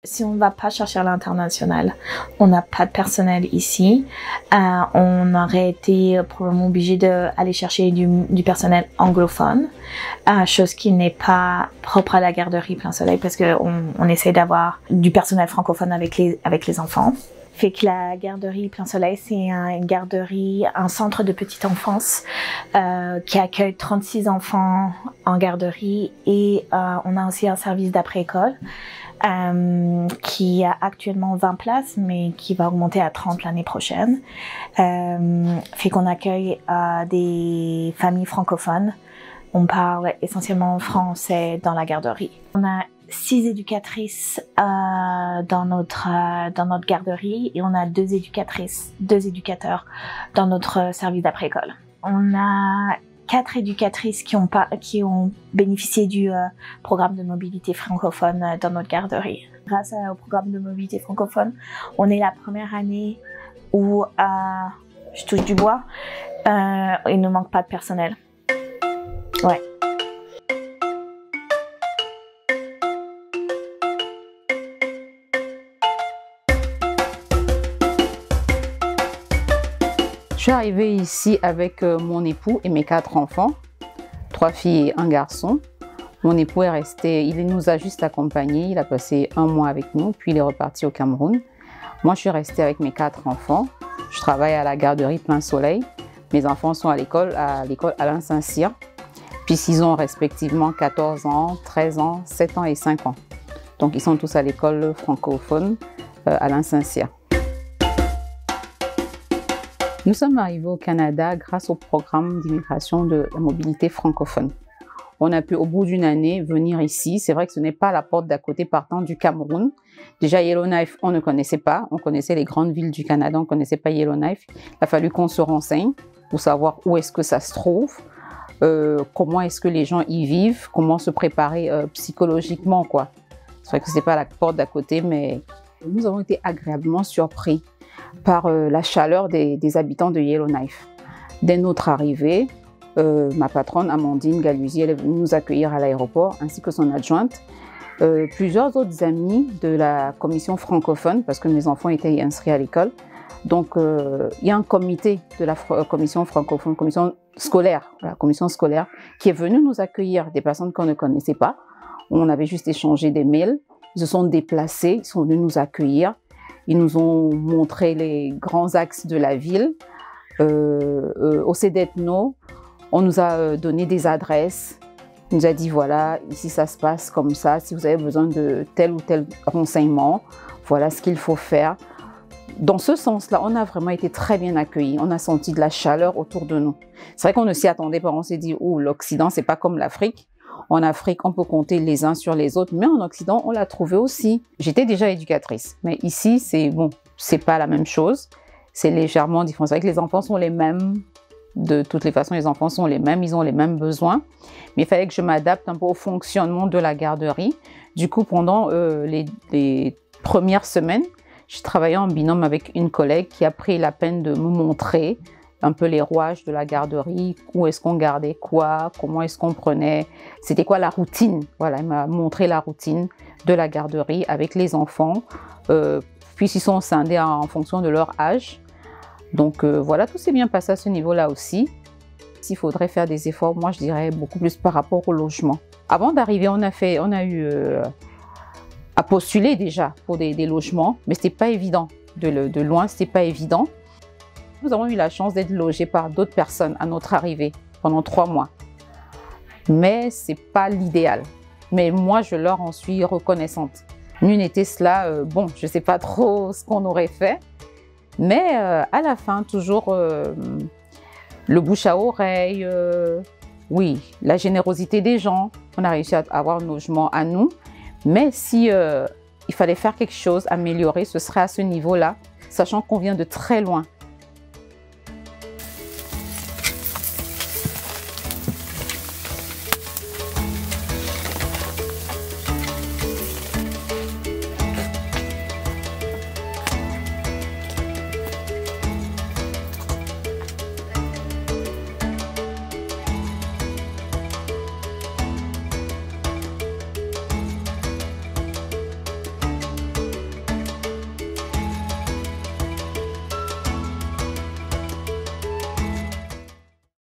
Si on ne va pas chercher à l'international, on n'a pas de personnel ici. On aurait été probablement obligé d'aller chercher du personnel anglophone, chose qui n'est pas propre à la garderie Plein Soleil parce qu'on essaie d'avoir du personnel francophone avec les enfants. Fait que la garderie Plein Soleil, c'est une garderie, un centre de petite enfance qui accueille 36 enfants en garderie et on a aussi un service d'après-école qui a actuellement 20 places mais qui va augmenter à 30 l'année prochaine. Fait qu'on accueille des familles francophones. On parle essentiellement français dans la garderie. On a 6 éducatrices dans notre garderie et on a 2 éducateurs dans notre service d'après-école. On a 4 éducatrices qui ont bénéficié du programme de mobilité francophone dans notre garderie. Grâce au programme de mobilité francophone, on est la première année où, je touche du bois, il ne manque pas de personnel. Ouais. Je suis arrivée ici avec mon époux et mes 4 enfants, 3 filles et 1 garçon. Mon époux est resté, il nous a juste accompagnés, il a passé 1 mois avec nous, puis il est reparti au Cameroun. Moi, je suis restée avec mes 4 enfants. Je travaille à la garderie Plein Soleil. Mes enfants sont à l'école Alain Saint-Cyr. Puis ils ont respectivement 14 ans, 13 ans, 7 ans et 5 ans. Donc ils sont tous à l'école francophone Alain Saint-Cyr. Nous sommes arrivés au Canada grâce au programme d'immigration de la mobilité francophone. On a pu, au bout d'une année, venir ici. C'est vrai que ce n'est pas la porte d'à côté partant du Cameroun. Déjà, Yellowknife, on ne connaissait pas. On connaissait les grandes villes du Canada, on ne connaissait pas Yellowknife. Il a fallu qu'on se renseigne pour savoir où est-ce que ça se trouve, comment est-ce que les gens y vivent, comment se préparer psychologiquement, quoi. C'est vrai que ce n'est pas la porte d'à côté, mais nous avons été agréablement surpris par la chaleur des habitants de Yellowknife. Dès notre arrivée, ma patronne Amandine Galusier, elle est venue nous accueillir à l'aéroport, ainsi que son adjointe. Plusieurs autres amis de la commission francophone, parce que mes enfants étaient inscrits à l'école. Donc, il y a un comité de la commission francophone, commission scolaire, la commission scolaire, qui est venu nous accueillir, des personnes qu'on ne connaissait pas. On avait juste échangé des mails. Ils se sont déplacés, ils sont venus nous accueillir. Ils nous ont montré les grands axes de la ville. Au CEDETNO, on nous a donné des adresses. On nous a dit, voilà, ici ça se passe comme ça. Si vous avez besoin de tel ou tel renseignement, voilà ce qu'il faut faire. Dans ce sens-là, on a vraiment été très bien accueillis. On a senti de la chaleur autour de nous. C'est vrai qu'on ne s'y attendait pas. On s'est dit, oh, l'Occident, c'est pas comme l'Afrique. En Afrique, on peut compter les uns sur les autres, mais en Occident, on l'a trouvé aussi. J'étais déjà éducatrice, mais ici, c'est bon, c'est pas la même chose. C'est légèrement différent. C'est vrai que les enfants sont les mêmes. De toutes les façons, les enfants sont les mêmes, ils ont les mêmes besoins. Mais il fallait que je m'adapte un peu au fonctionnement de la garderie. Du coup, pendant les premières semaines, j'ai travaillé en binôme avec une collègue qui a pris la peine de me montrer un peu les rouages de la garderie, où est-ce qu'on gardait quoi, comment est-ce qu'on prenait, c'était quoi la routine. Voilà, elle m'a montré la routine de la garderie avec les enfants, puis ils sont scindés en fonction de leur âge. Donc voilà, tout s'est bien passé à ce niveau-là aussi. S'il faudrait faire des efforts, moi je dirais beaucoup plus par rapport au logement. Avant d'arriver, on a eu à postuler déjà pour des logements, mais c'était pas évident. De loin, c'était pas évident. Nous avons eu la chance d'être logés par d'autres personnes à notre arrivée pendant 3 mois. Mais ce n'est pas l'idéal. Mais moi, je leur en suis reconnaissante. Nul n'était cela, bon, je ne sais pas trop ce qu'on aurait fait. Mais à la fin, toujours le bouche à oreille, oui, la générosité des gens. On a réussi à avoir un logement à nous. Mais si il fallait faire quelque chose, améliorer, ce serait à ce niveau-là, sachant qu'on vient de très loin.